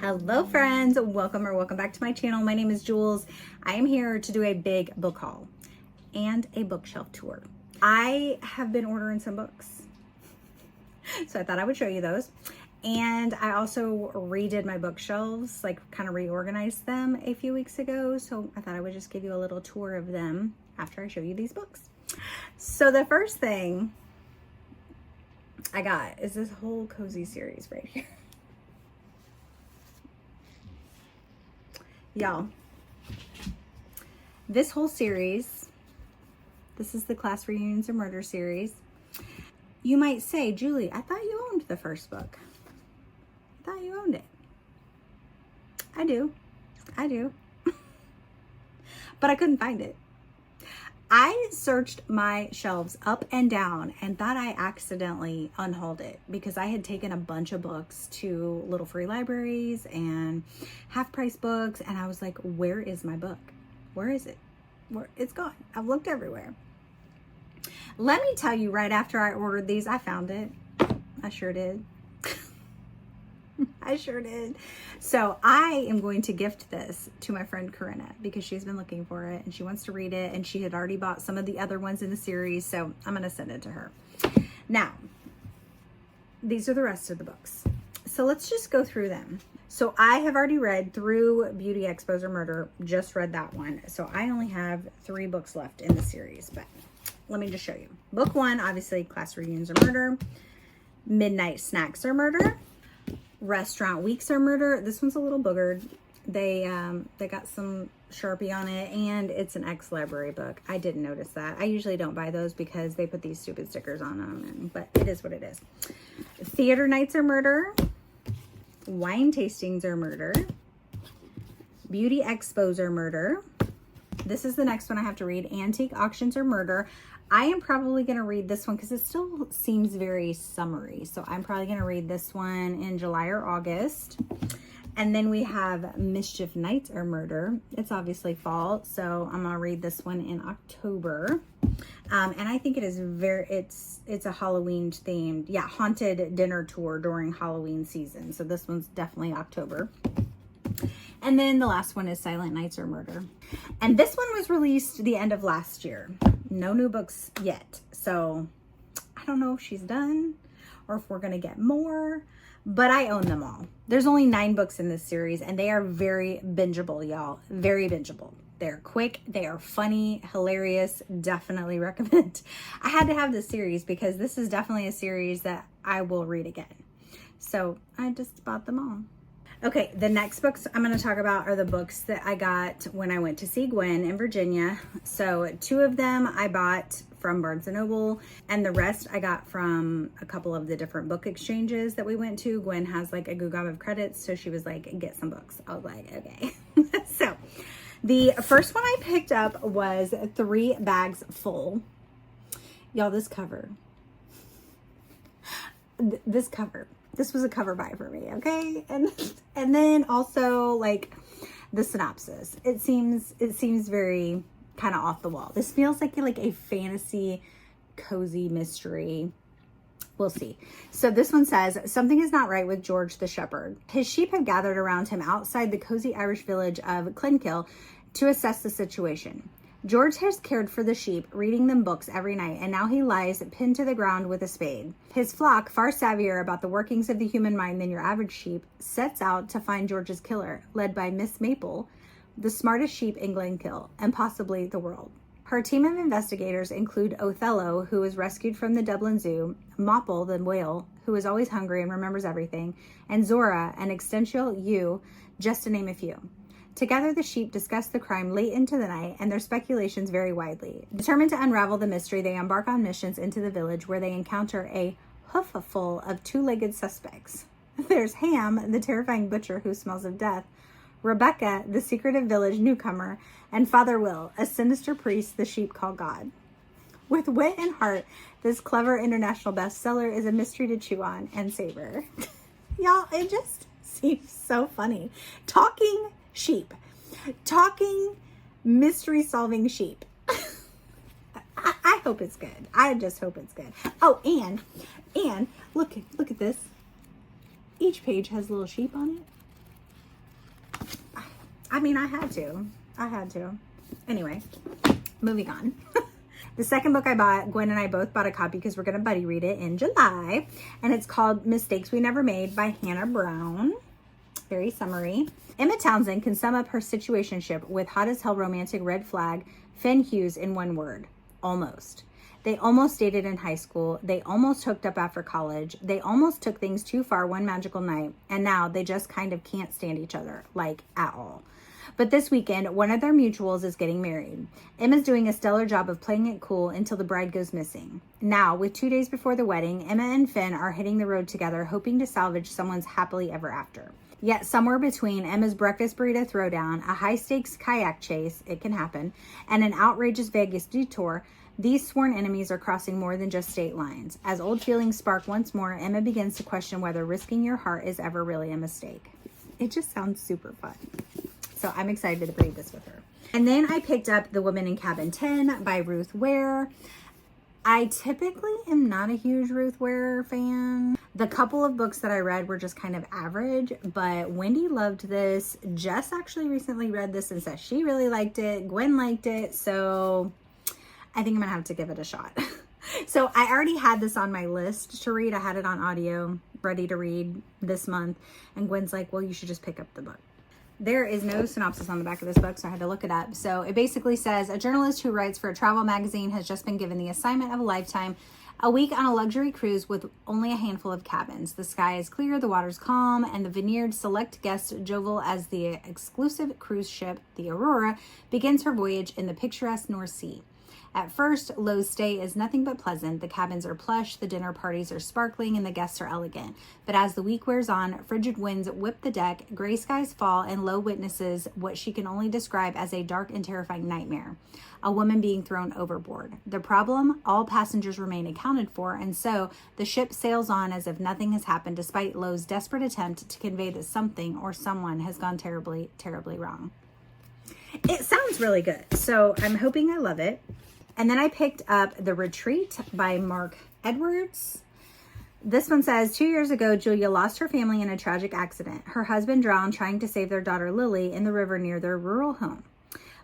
Hello friends, welcome back to my channel. My name is Jules. I am here to do a big book haul and a bookshelf tour. I have been ordering some books, so I thought I would show you those. And I also redid my bookshelves, like kind of reorganized them a few weeks ago. So I thought I would just give you a little tour of them after I show you these books. So the first thing I got is this whole cozy series right here. Y'all, this whole series, this is the Class Reunions or Murder series. You might say, Julie, I thought you owned the first book. I thought you owned it. I do. But I couldn't find it. I searched my shelves up and down and thought I accidentally unhauled it because I had taken a bunch of books to little free libraries and half-price books, and I was like, where is my book? Where is it? It's gone. I've looked everywhere. Let me tell you, right after I ordered these, I found it. I sure did. I sure did. So I am going to gift this to my friend Corinna because she's been looking for it and she wants to read it, and she had already bought some of the other ones in the series, so I'm going to send it to her. Now, these are the rest of the books. So let's just go through them. So I have already read through Beauty, Expose, or Murder, just read that one. So I only have 3 books left in the series, but let me just show you. Book 1, obviously, Class Reunions or Murder. Midnight Snacks or Murder. Restaurant Weeks or Murder. This one's a little boogered. They got some Sharpie on it, and it's an ex-library book. I didn't notice that. I usually don't buy those because they put these stupid stickers on them, but it is what it is. Theater Nights or Murder. Wine Tastings or Murder. Beauty Expos or Murder. This is the next one I have to read. Antique Auctions or Murder. I am probably going to read this one because it still seems very summery. So I'm probably going to read this one in July or August. And then we have Mischief Nights or Murder. It's obviously fall, so I'm going to read this one in October. And I think it is it's a Halloween themed, yeah, haunted dinner tour during Halloween season. So this one's definitely October. And then the last one is Silent Nights or Murder. And this one was released the end of last year. No new books yet. So I don't know if she's done or if we're going to get more, but I own them all. There's only 9 books in this series, and they are very bingeable, y'all. Very bingeable. They're quick. They are funny, hilarious. Definitely recommend. I had to have this series because this is definitely a series that I will read again. So I just bought them all. Okay, the next books I'm going to talk about are the books that I got when I went to see Gwen in Virginia. So 2 of them I bought from Barnes & Noble, and the rest I got from a couple of the different book exchanges that we went to. Gwen has like a Google of credits, so she was like, get some books. I was like, okay. So the first one I picked up was 3 Bags Full. Y'all, this cover. This was a cover buy for me, okay? And then also like the synopsis. It seems very kind of off the wall. This feels like a fantasy cozy mystery. We'll see. So this one says, something is not right with George the shepherd. His sheep have gathered around him outside the cozy Irish village of Clinkill to assess the situation. George has cared for the sheep, reading them books every night, and now he lies pinned to the ground with a spade. His flock, far savvier about the workings of the human mind than your average sheep, sets out to find George's killer, led by Miss Maple, the smartest sheep in Glenkill, and possibly the world. Her team of investigators include Othello, who was rescued from the Dublin Zoo, Mopple, the whale, who is always hungry and remembers everything, and Zora, an extensional ewe, just to name a few. Together, the sheep discuss the crime late into the night, and their speculations vary widely. Determined to unravel the mystery, they embark on missions into the village where they encounter a hoofful of 2-legged suspects. There's Ham, the terrifying butcher who smells of death, Rebecca, the secretive village newcomer, and Father Will, a sinister priest the sheep call God. With wit and heart, this clever international bestseller is a mystery to chew on and savor. Y'all, it just seems so funny. Talking sheep. Talking mystery solving sheep. I hope it's good. I just hope it's good. Oh, and look at this. Each page has little sheep on it. I mean, I had to. Anyway, moving on. The second book I bought, Gwen and I both bought a copy because we're going to buddy read it in July. And it's called Mistakes We Never Made by Hannah Brown. Very summary. Emma Townsend can sum up her situationship with hot as hell romantic red flag Finn Hughes in one word: almost. They almost dated in high school. They almost hooked up after college. They almost took things too far one magical night. And now they just kind of can't stand each other, like at all. But this weekend, one of their mutuals is getting married. Emma's doing a stellar job of playing it cool until the bride goes missing. Now, with 2 days before the wedding, Emma and Finn are hitting the road together, hoping to salvage someone's happily ever after. Yet somewhere between Emma's breakfast burrito throwdown, a high-stakes kayak chase, it can happen, and an outrageous Vegas detour, these sworn enemies are crossing more than just state lines. As old feelings spark once more, Emma begins to question whether risking your heart is ever really a mistake. It just sounds super fun. So I'm excited to read this with her. And then I picked up The Woman in Cabin 10 by Ruth Ware. I typically am not a huge Ruth Ware fan. The couple of books that I read were just kind of average, but Wendy loved this. Jess actually recently read this and said she really liked it. Gwen liked it. So I think I'm gonna have to give it a shot. So I already had this on my list to read. I had it on audio, ready to read this month. And Gwen's like, well, you should just pick up the book. There is no synopsis on the back of this book, so I had to look it up. So it basically says, a journalist who writes for a travel magazine has just been given the assignment of a lifetime: a week on a luxury cruise with only a handful of cabins. The sky is clear, the water's calm, and the Vineyard select guests jovial as the exclusive cruise ship, the Aurora, begins her voyage in the picturesque North Sea. At first, Lowe's stay is nothing but pleasant. The cabins are plush, the dinner parties are sparkling, and the guests are elegant. But as the week wears on, frigid winds whip the deck, gray skies fall, and Lowe witnesses what she can only describe as a dark and terrifying nightmare: a woman being thrown overboard. The problem? All passengers remain accounted for, and so the ship sails on as if nothing has happened, despite Lowe's desperate attempt to convey that something or someone has gone terribly, terribly wrong. It sounds really good, so I'm hoping I love it. And then I picked up The Retreat by Mark Edwards. This one says, 2 years ago, Julia lost her family in a tragic accident. Her husband drowned trying to save their daughter Lily in the river near their rural home.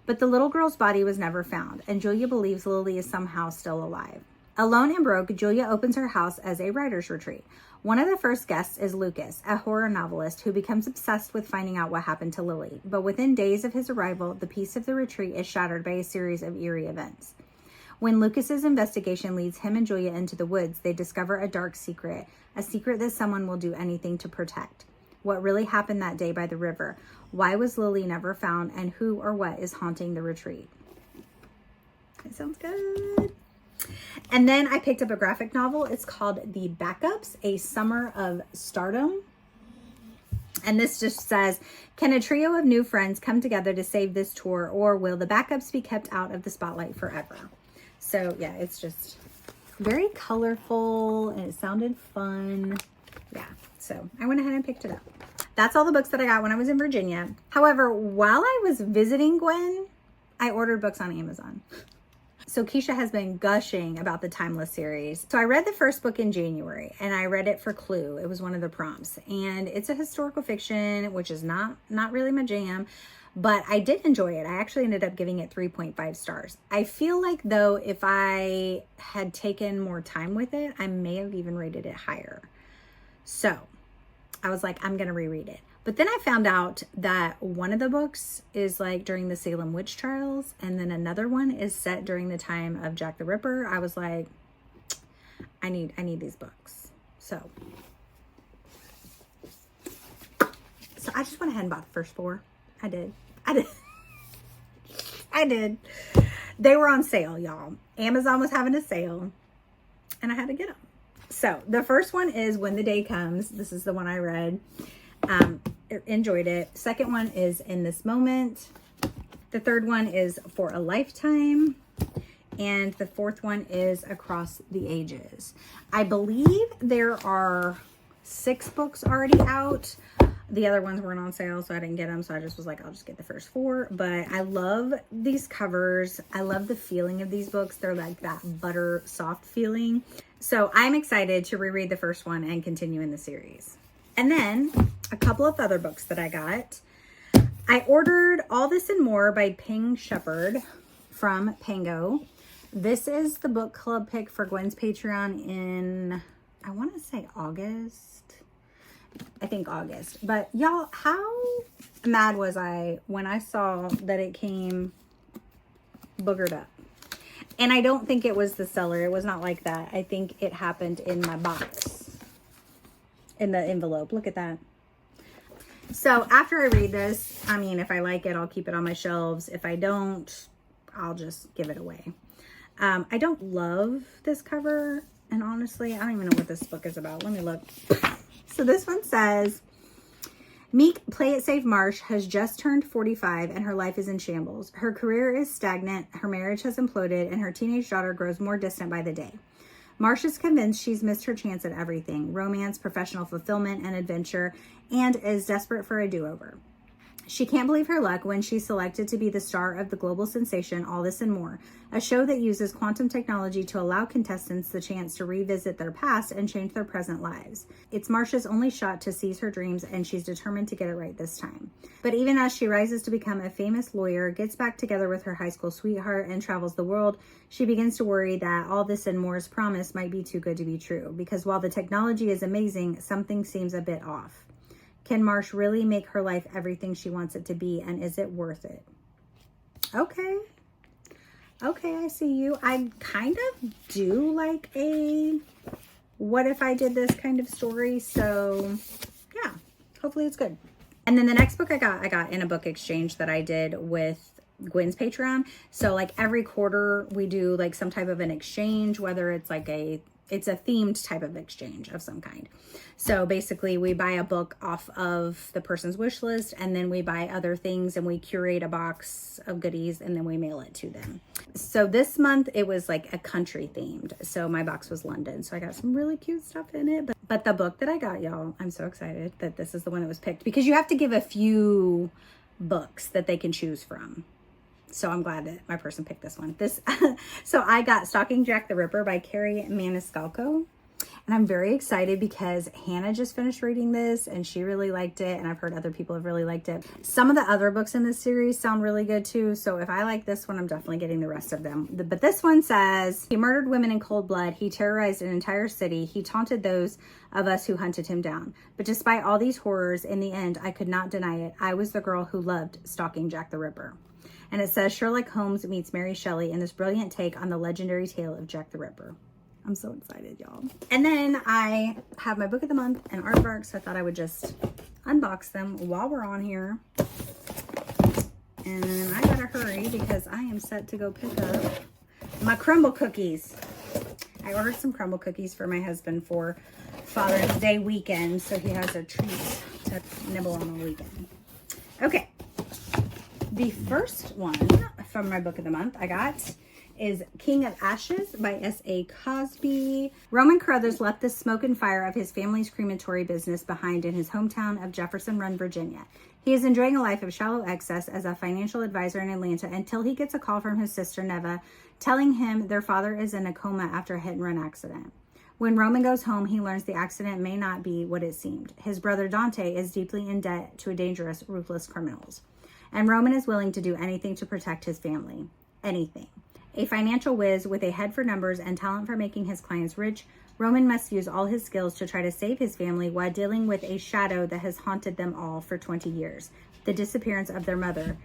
But the little girl's body was never found, and Julia believes Lily is somehow still alive. Alone and broke, Julia opens her house as a writer's retreat. One of the first guests is Lucas, a horror novelist who becomes obsessed with finding out what happened to Lily. But within days of his arrival, the peace of the retreat is shattered by a series of eerie events. When Lucas's investigation leads him and Julia into the woods, they discover a dark secret, a secret that someone will do anything to protect. What really happened that day by the river? Why was Lily never found? And who or what is haunting the retreat? It sounds good. And then I picked up a graphic novel. It's called The Backups, A Summer of Stardom. And this just says, can a trio of new friends come together to save this tour, or will the backups be kept out of the spotlight forever? So yeah, it's just very colorful and it sounded fun. Yeah, so I went ahead and picked it up. That's all the books that I got when I was in Virginia. However, while I was visiting Gwen, I ordered books on Amazon. So Keisha has been gushing about the Timeless series. So I read the first book in January and I read it for Clue. It was one of the prompts, and it's a historical fiction, which is not really my jam, but I did enjoy it. I actually ended up giving it 3.5 stars. I feel like though, if I had taken more time with it, I may have even rated it higher. So I was like, I'm going to reread it. But then I found out that one of the books is like during the Salem witch trials, and then another one is set during the time of Jack the Ripper. I was like, I need these books. So I just went ahead and bought the first 4. I did. They were on sale, y'all. Amazon was having a sale and I had to get them. So the first one is When the Day Comes. This is the one I read. Enjoyed it. Second one is In This Moment. The third one is For a Lifetime. And the fourth one is Across the Ages. I believe there are 6 books already out. The other ones weren't on sale, so I didn't get them. So I just was like, I'll just get the first 4. But I love these covers. I love the feeling of these books. They're like that butter soft feeling. So I'm excited to reread the first one and continue in the series. And then a couple of other books that I got. I ordered All This and More by Ping Shepherd from Pango. This is the book club pick for Gwen's Patreon in, I want to say August. I think August. But y'all, how mad was I when I saw that it came boogered up? And I don't think it was the seller. It was not like that. I think it happened in my box, in the envelope. Look at that. So after I read this, I mean, if I like it, I'll keep it on my shelves. If I don't, I'll just give it away. I don't love this cover. And honestly, I don't even know what this book is about. Let me look. So this one says, Meek Play It Safe Marsh has just turned 45 and her life is in shambles. Her career is stagnant, her marriage has imploded, and her teenage daughter grows more distant by the day. Marsh is convinced she's missed her chance at everything: romance, professional fulfillment, and adventure, and is desperate for a do-over. She can't believe her luck when she's selected to be the star of the global sensation All This and More, a show that uses quantum technology to allow contestants the chance to revisit their past and change their present lives. It's Marsh's only shot to seize her dreams, and she's determined to get it right this time. But even as she rises to become a famous lawyer, gets back together with her high school sweetheart, and travels the world, she begins to worry that All This and More's promise might be too good to be true, because while the technology is amazing, something seems a bit off. Can Marsh really make her life everything she wants it to be, and is it worth it? Okay. Okay, I see you. I kind of do like a what if I did this kind of story. So yeah, hopefully it's good. And then the next book I got in a book exchange that I did with Gwen's Patreon. So like every quarter we do like some type of an exchange, whether it's like it's a themed type of exchange of some kind. So basically we buy a book off of the person's wish list, and then we buy other things and we curate a box of goodies and then we mail it to them. So this month it was like a country themed. So my box was London. So I got some really cute stuff in it. But the book that I got, y'all, I'm so excited that this is the one that was picked, because you have to give a few books that they can choose from. So I'm glad that my person picked this one. So I got Stalking Jack the Ripper by Carrie Maniscalco. And I'm very excited because Hannah just finished reading this and she really liked it. And I've heard other people have really liked it. Some of the other books in this series sound really good too. So if I like this one, I'm definitely getting the rest of them. But this one says, he murdered women in cold blood. He terrorized an entire city. He taunted those of us who hunted him down. But despite all these horrors, in the end, I could not deny it. I was the girl who loved Stalking Jack the Ripper. And it says Sherlock Holmes meets Mary Shelley in this brilliant take on the legendary tale of Jack the Ripper. I'm so excited, y'all. And then I have my book of the month and aardvark, so I thought I would just unbox them while we're on here. And I gotta hurry because I am set to go pick up my crumble cookies. I ordered some crumble cookies for my husband for Father's Day weekend, so he has a treat to nibble on the weekend. Okay. The first one from my book of the month I got is King of Ashes by S.A. Cosby. Roman Carruthers left the smoke and fire of his family's crematory business behind in his hometown of Jefferson Run, Virginia. He is enjoying a life of shallow excess as a financial advisor in Atlanta until he gets a call from his sister Neva telling him their father is in a coma after a hit-and-run accident. When Roman goes home, he learns the accident may not be what it seemed. His brother Dante is deeply in debt to dangerous, ruthless criminals. And Roman is willing to do anything to protect his family. Anything. A financial whiz with a head for numbers and talent for making his clients rich, Roman must use all his skills to try to save his family while dealing with a shadow that has haunted them all for 20 years, the disappearance of their mother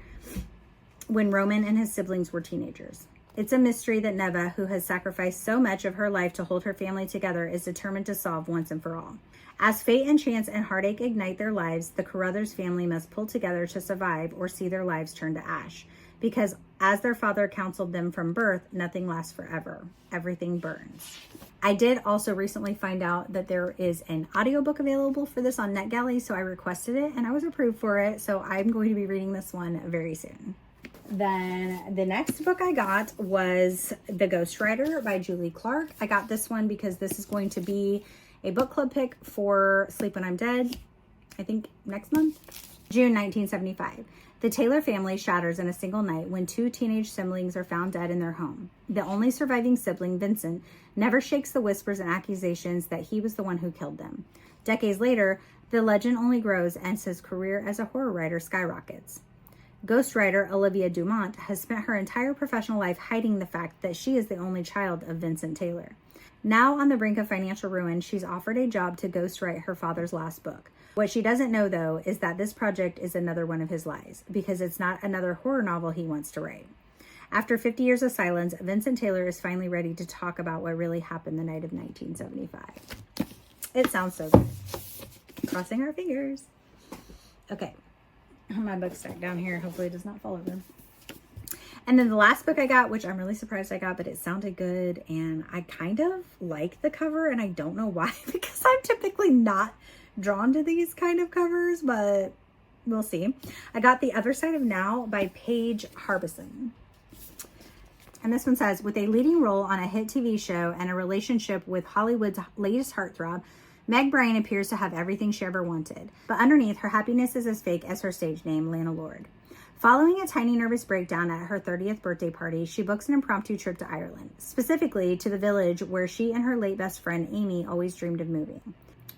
when Roman and his siblings were teenagers. It's a mystery that Neva, who has sacrificed so much of her life to hold her family together, is determined to solve once and for all. As fate and chance and heartache ignite their lives, the Carruthers family must pull together to survive or see their lives turn to ash. Because as their father counseled them from birth, nothing lasts forever. Everything burns. I did also recently find out that there is an audiobook available for this on NetGalley, so I requested it and I was approved for it. So I'm going to be reading this one very soon. Then the next book I got was The Ghostwriter by Julie Clark. I got this one because this is going to be a book club pick for Sleep When I'm Dead, I think next month. June 1975. The Taylor family shatters in a single night when two teenage siblings are found dead in their home. The only surviving sibling, Vincent, never shakes the whispers and accusations that he was the one who killed them. Decades later, the legend only grows and his career as a horror writer skyrockets. Ghostwriter Olivia Dumont has spent her entire professional life hiding the fact that she is the only child of Vincent Taylor. Now on the brink of financial ruin, she's offered a job to ghostwrite her father's last book. What she doesn't know, though, is that this project is another one of his lies, because it's not another horror novel he wants to write. After 50 years of silence, Vincent Taylor is finally ready to talk about what really happened the night of 1975. It sounds so good. Crossing our fingers. Okay. My book stacked down here. Hopefully it does not fall over. And then the last book I got, which I'm really surprised I got, but it sounded good. And I kind of like the cover, and I don't know why, because I'm typically not drawn to these kind of covers, but we'll see. I got The Other Side of Now by Paige Harbison. And this one says, with a leading role on a hit TV show and a relationship with Hollywood's latest heartthrob, Meg Bryan appears to have everything she ever wanted. But underneath, her happiness is as fake as her stage name, Lana Lord. Following a tiny nervous breakdown at her 30th birthday party, she books an impromptu trip to Ireland, specifically to the village where she and her late best friend Amy always dreamed of moving.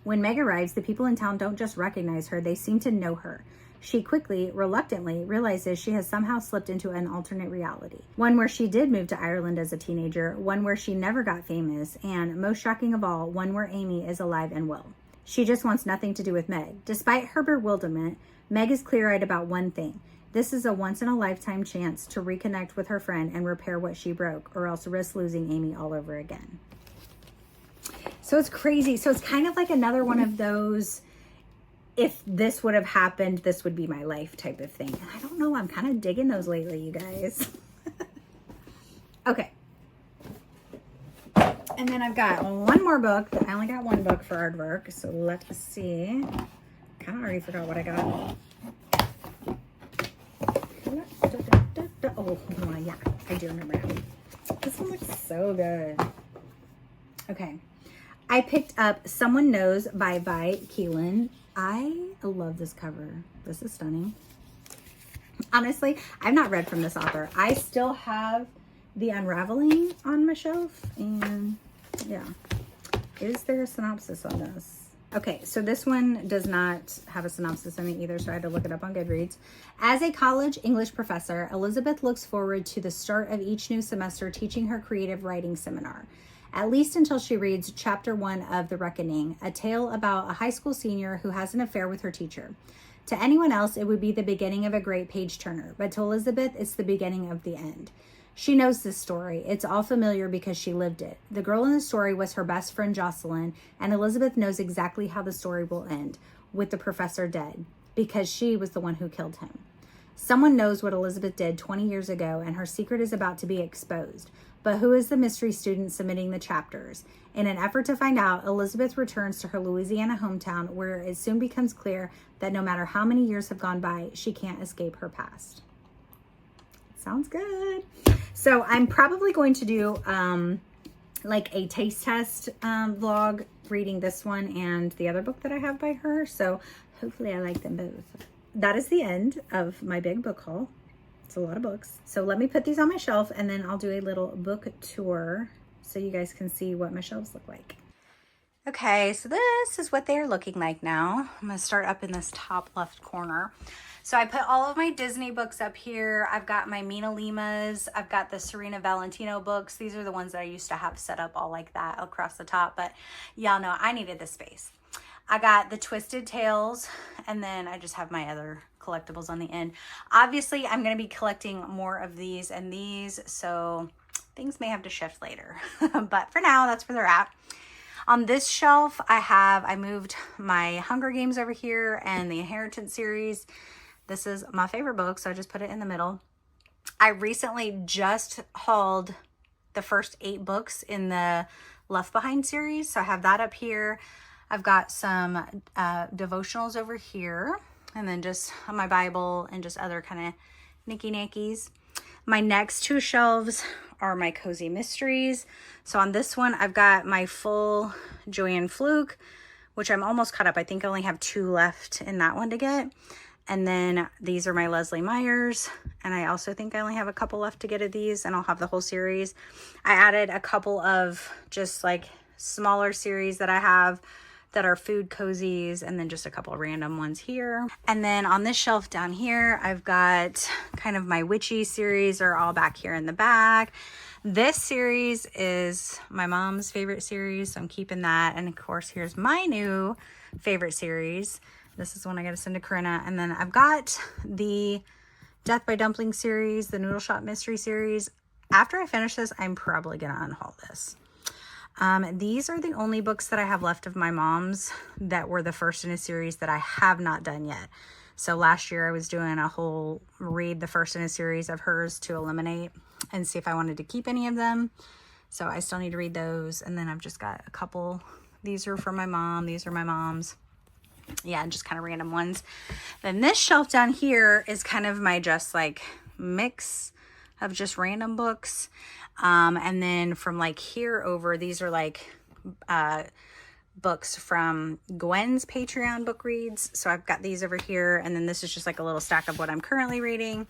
When Meg arrives, the people in town don't just recognize her, they seem to know her. She quickly, reluctantly, realizes she has somehow slipped into an alternate reality. One where she did move to Ireland as a teenager, one where she never got famous, and, most shocking of all, one where Amy is alive and well. She just wants nothing to do with Meg. Despite her bewilderment, Meg is clear-eyed about one thing. This is a once-in-a-lifetime chance to reconnect with her friend and repair what she broke, or else risk losing Amy all over again. So it's crazy. So it's kind of like another one of those, if this would have happened, this would be my life type of thing. And I don't know, I'm kind of digging those lately, you guys. Okay. And then I've got one more book. I only got one book for aardvark, so let's see. Kind of already forgot what I got. Oh, yeah, I do remember now. This one looks so good. Okay. I picked up Someone Knows by Vi Keelan. I love this cover. This is stunning. Honestly, I've not read from this author. I still have The Unraveling on my shelf. And yeah. Is there a synopsis on this? Okay, so this one does not have a synopsis on it either, so I had to look it up on Goodreads. As a college English professor, Elizabeth looks forward to the start of each new semester teaching her creative writing seminar. At least until she reads Chapter 1 of The Reckoning, a tale about a high school senior who has an affair with her teacher. To anyone else, it would be the beginning of a great page-turner, but to Elizabeth, it's the beginning of the end. She knows this story. It's all familiar because she lived it. The girl in the story was her best friend Jocelyn, and Elizabeth knows exactly how the story will end, with the professor dead, because she was the one who killed him. Someone knows what Elizabeth did 20 years ago, and her secret is about to be exposed. But who is the mystery student submitting the chapters? In an effort to find out, Elizabeth returns to her Louisiana hometown, where it soon becomes clear that no matter how many years have gone by, she can't escape her past. Sounds good. So I'm probably going to do like a taste test vlog reading this one and the other book that I have by her. So hopefully I like them both. That is the end of my big book haul. It's a lot of books. So let me put these on my shelf and then I'll do a little book tour so you guys can see what my shelves look like. Okay, so this is what they're looking like now. I'm gonna start up in this top left corner. So I put all of my Disney books up here. I've got my Mina Limas. I've got the Serena Valentino books. These are the ones that I used to have set up all like that across the top, but y'all know I needed the space. I got the Twisted Tales, and then I just have my other collectibles on the end. Obviously, I'm going to be collecting more of these and these, so things may have to shift later. But for now, that's where they're at. On this shelf, I moved my Hunger Games over here and the Inheritance series. This is my favorite book, so I just put it in the middle. I recently just hauled the first 8 books in the Left Behind series, so I have that up here. I've got some devotionals over here, and then just my Bible and just other kind of knicky-knackies. My next 2 shelves are my Cozy Mysteries. So on this one, I've got my full Joanne Fluke, which I'm almost caught up. I think I only have 2 left in that one to get. And then these are my Leslie Myers. And I also think I only have a couple left to get of these, and I'll have the whole series. I added a couple of just like smaller series that I have that are food cozies, and then just a couple random ones here. And then on this shelf down here, I've got kind of my witchy series are all back here in the back. This series is my mom's favorite series, so I'm keeping that. And of course, here's my new favorite series. This is one I got to send to Corinna. And then I've got the Death by Dumpling series, the Noodle Shop Mystery series. After I finish this, I'm probably going to unhaul this. These are the only books that I have left of my mom's that were the first in a series that I have not done yet. So last year I was doing a whole read the first in a series of hers to eliminate and see if I wanted to keep any of them. So I still need to read those. And then I've just got a couple. These are for my mom. These are my mom's. Yeah, just kind of random ones. Then this shelf down here is kind of my just like mix of just random books. And then from like here over, these are like books from Gwen's Patreon book reads. So I've got these over here. And then this is just like a little stack of what I'm currently reading.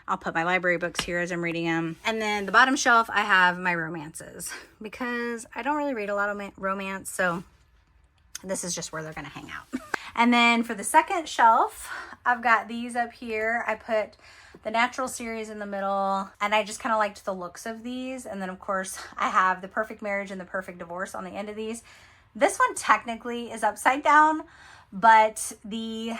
I'll put my library books here as I'm reading them. And then the bottom shelf, I have my romances because I don't really read a lot of romance. So this is just where they're going to hang out. And then for the second shelf, I've got these up here. I put the Natural series in the middle, and I just kind of liked the looks of these. And then of course I have the Perfect Marriage and the Perfect Divorce on the end of these. This one technically is upside down, but the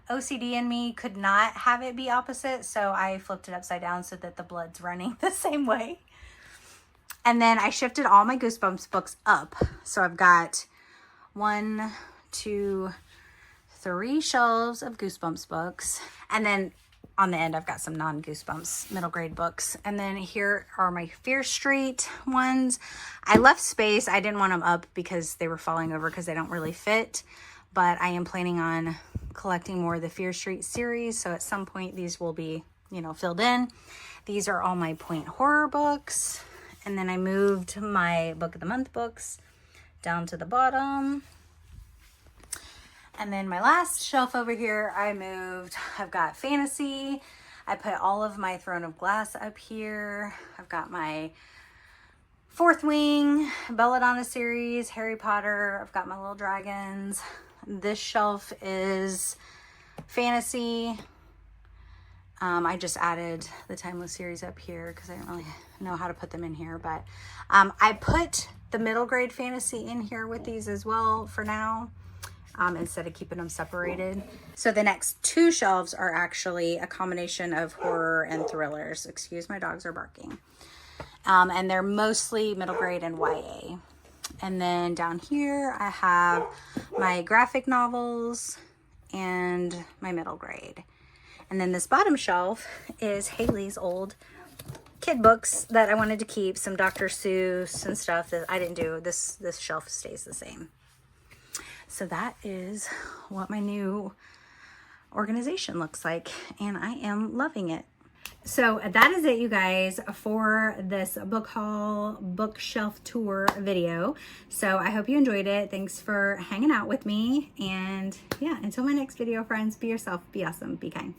OCD in me could not have it be opposite. So I flipped it upside down so that the blood's running the same way. And then I shifted all my Goosebumps books up. So I've got 1, 2, 3 shelves of Goosebumps books. And then on the end, I've got some non-Goosebumps middle grade books. And then here are my Fear Street ones. I left space. I didn't want them up because they were falling over because they don't really fit. But I am planning on collecting more of the Fear Street series. So at some point, these will be, you know, filled in. These are all my Point Horror books. And then I moved my Book of the Month books down to the bottom. And then my last shelf over here, I've got fantasy. I put all of my Throne of Glass up here. I've got my Fourth Wing, Belladonna series, Harry Potter. I've got my little dragons. This shelf is fantasy. I just added the Timeless series up here because I don't really know how to put them in here. But I put the middle grade fantasy in here with these as well for now. Instead of keeping them separated. So the next 2 shelves are actually a combination of horror and thrillers. Excuse, my dogs are barking. And they're mostly middle grade and YA. And then down here I have my graphic novels and my middle grade. And then this bottom shelf is Haley's old kid books that I wanted to keep. Some Dr. Seuss and stuff that I didn't do. This shelf stays the same. So that is what my new organization looks like, and I am loving it. So that is it, you guys, for this book haul, bookshelf tour video. So I hope you enjoyed it. Thanks for hanging out with me. And yeah, until my next video, friends, be yourself, be awesome, be kind.